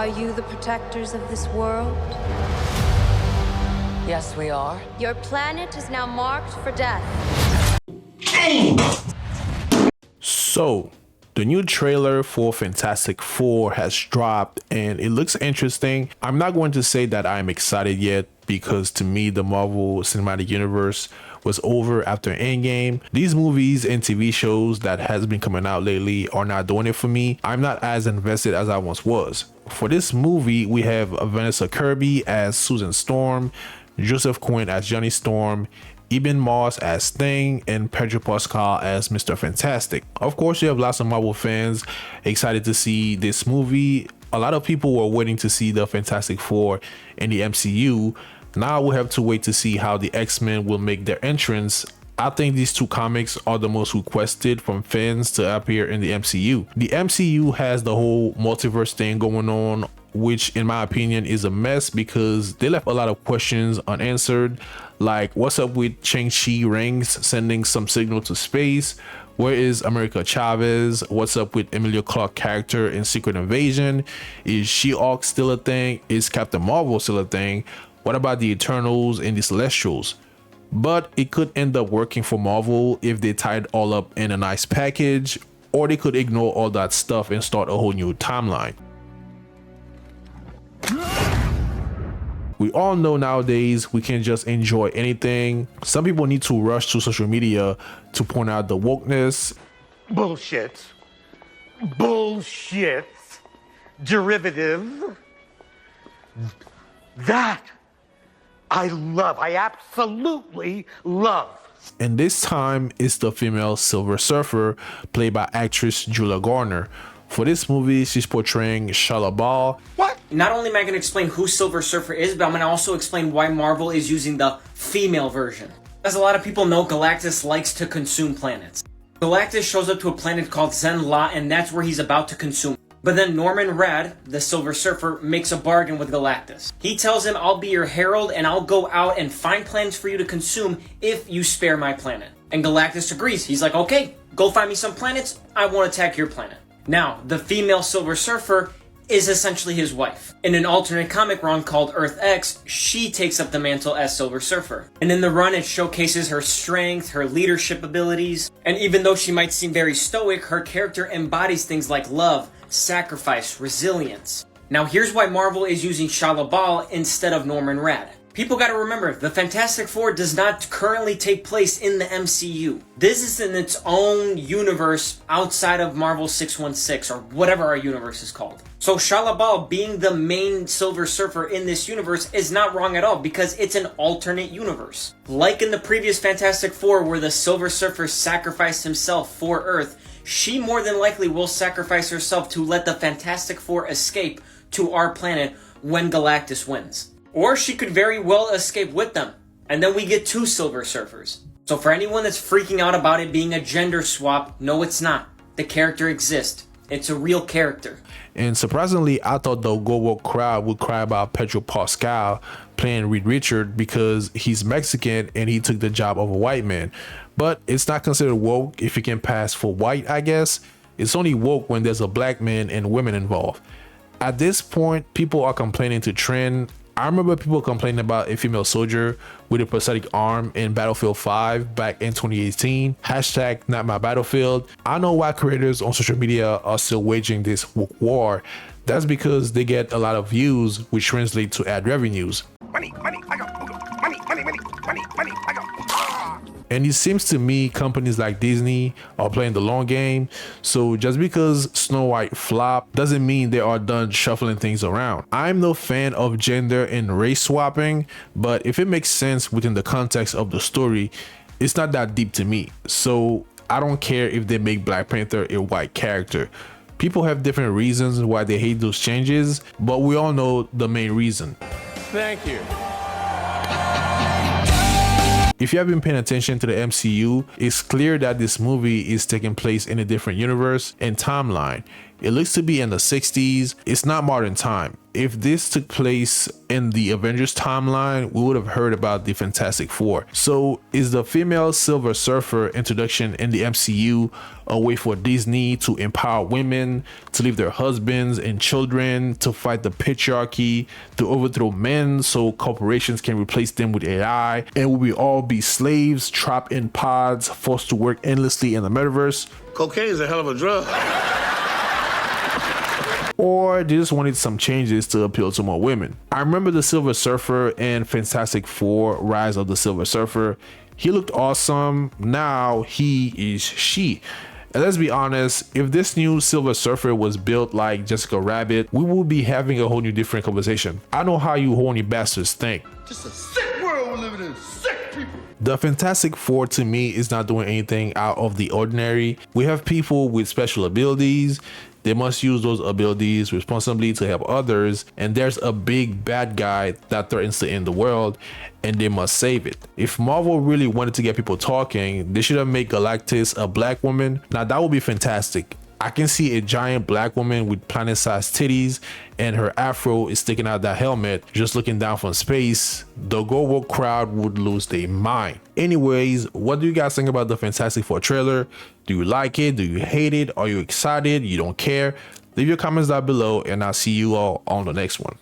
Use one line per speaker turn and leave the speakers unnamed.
Are you the protectors of this world?
Yes, we are.
Your planet is now marked for death.
So, the new trailer for Fantastic Four has dropped and it looks interesting. I'm not going to say that I'm excited yet because to me the Marvel Cinematic Universe was over after Endgame. These movies and TV shows that has been coming out lately are not doing it for me. I'm not as invested as I once was. For this movie, we have Vanessa Kirby as Susan Storm, Joseph Quinn as Johnny Storm, Eben Moss as Sting, and Pedro Pascal as Mr. Fantastic. Of course, you have lots of Marvel fans excited to see this movie. A lot of people were waiting to see the Fantastic Four in the MCU. Now we'll have to wait to see how the X-Men will make their entrance. I think these two comics are the most requested from fans to appear in the MCU. The MCU has the whole multiverse thing going on, which in my opinion is a mess because they left a lot of questions unanswered. Like, what's up with Shang-Chi rings sending some signal to space? Where is America Chavez? What's up with Emilia Clarke character in Secret Invasion? Is She-Hulk still a thing? Is Captain Marvel still a thing? What about the Eternals and the Celestials? But it could end up working for Marvel if they tie it all up in a nice package, or they could ignore all that stuff and start a whole new timeline. We all know nowadays we can't just enjoy anything. Some people need to rush to social media to point out the wokeness.
Bullshit. Bullshit. Derivative. That I love. I absolutely love.
And this time it's the female Silver Surfer played by actress Julia Garner. For this movie, she's portraying Shala Bal.
What?
Not only am I going to explain who Silver Surfer is, but I'm going to also explain why Marvel is using the female version. As a lot of people know, Galactus likes to consume planets. Galactus shows up to a planet called Zen-La, and that's where he's about to consume. But then Norman Rad, the Silver Surfer, makes a bargain with Galactus. He tells him, I'll be your herald and I'll go out and find planets for you to consume if you spare my planet. And Galactus agrees. He's like, okay, go find me some planets. I won't attack your planet. Now, the female Silver Surfer is essentially his wife. In an alternate comic run called Earth X, she takes up the mantle as Silver Surfer. And in the run, it showcases her strength, her leadership abilities, and even though she might seem very stoic, her character embodies things like love, sacrifice, resilience. Now here's why Marvel is using Shala Bal instead of Norman Rad. People gotta remember, the Fantastic Four does not currently take place in the MCU. This is in its own universe outside of Marvel 616, or whatever our universe is called. So Shala Bal being the main Silver Surfer in this universe is not wrong at all, because it's an alternate universe. Like in the previous Fantastic Four where the Silver Surfer sacrificed himself for Earth, she more than likely will sacrifice herself to let the Fantastic Four escape to our planet when Galactus wins. Or she could very well escape with them, and then we get two Silver Surfers. So for anyone that's freaking out about it being a gender swap, no it's not. The character exists. It's a real character.
And surprisingly, I thought the Go Woke crowd would cry about Pedro Pascal playing Reed Richard because he's Mexican and he took the job of a white man. But it's not considered woke if you can pass for white, I guess. It's only woke when there's a black man and women involved. At this point, people are complaining to trend. I remember people complaining about a female soldier with a prosthetic arm in Battlefield 5 back in 2018. Hashtag not my battlefield. I know why creators on social media are still waging this woke war. That's because they get a lot of views, which translate to ad revenues.
Money, I got money, I got.
And it seems to me companies like Disney are playing the long game. So just because Snow White flopped doesn't mean they are done shuffling things around. I'm no fan of gender and race swapping, but if it makes sense within the context of the story, it's not that deep to me. So I don't care if they make Black Panther a white character. People have different reasons why they hate those changes, but we all know the main reason.
Thank you.
If you have been paying attention to the MCU, it's clear that this movie is taking place in a different universe and timeline. It looks to be in the 60s. It's not modern time. if this took place in the Avengers timeline, we would have heard about the Fantastic Four. So is the female Silver Surfer introduction in the MCU a way for Disney to empower women, to leave their husbands and children, to fight the patriarchy, to overthrow men so corporations can replace them with AI, and will we all be slaves trapped in pods, forced to work endlessly in the metaverse?
Cocaine is a hell of a drug.
Or they just wanted some changes to appeal to more women. I remember the Silver Surfer in Fantastic Four: Rise of the Silver Surfer. He looked awesome. Now he is she. And let's be honest, if this new Silver Surfer was built like Jessica Rabbit, we would be having a whole new different conversation. I know how you horny bastards think.
Just a sick world we're living in. Sick people.
The Fantastic Four to me is not doing anything out of the ordinary. We have people with special abilities. They must use those abilities responsibly to help others, and there's a big bad guy that threatens to end the world, and they must save it. If Marvel really wanted to get people talking, they should have made Galactus a black woman. Now that would be fantastic. I can see a giant black woman with planet-sized titties and her afro is sticking out that helmet, just looking down from space. The global crowd would lose their mind. Anyways, what do you guys think about the Fantastic Four trailer? Do you like it? Do you hate it? Are you excited? You don't care? Leave your comments down below and I'll see you all on the next one.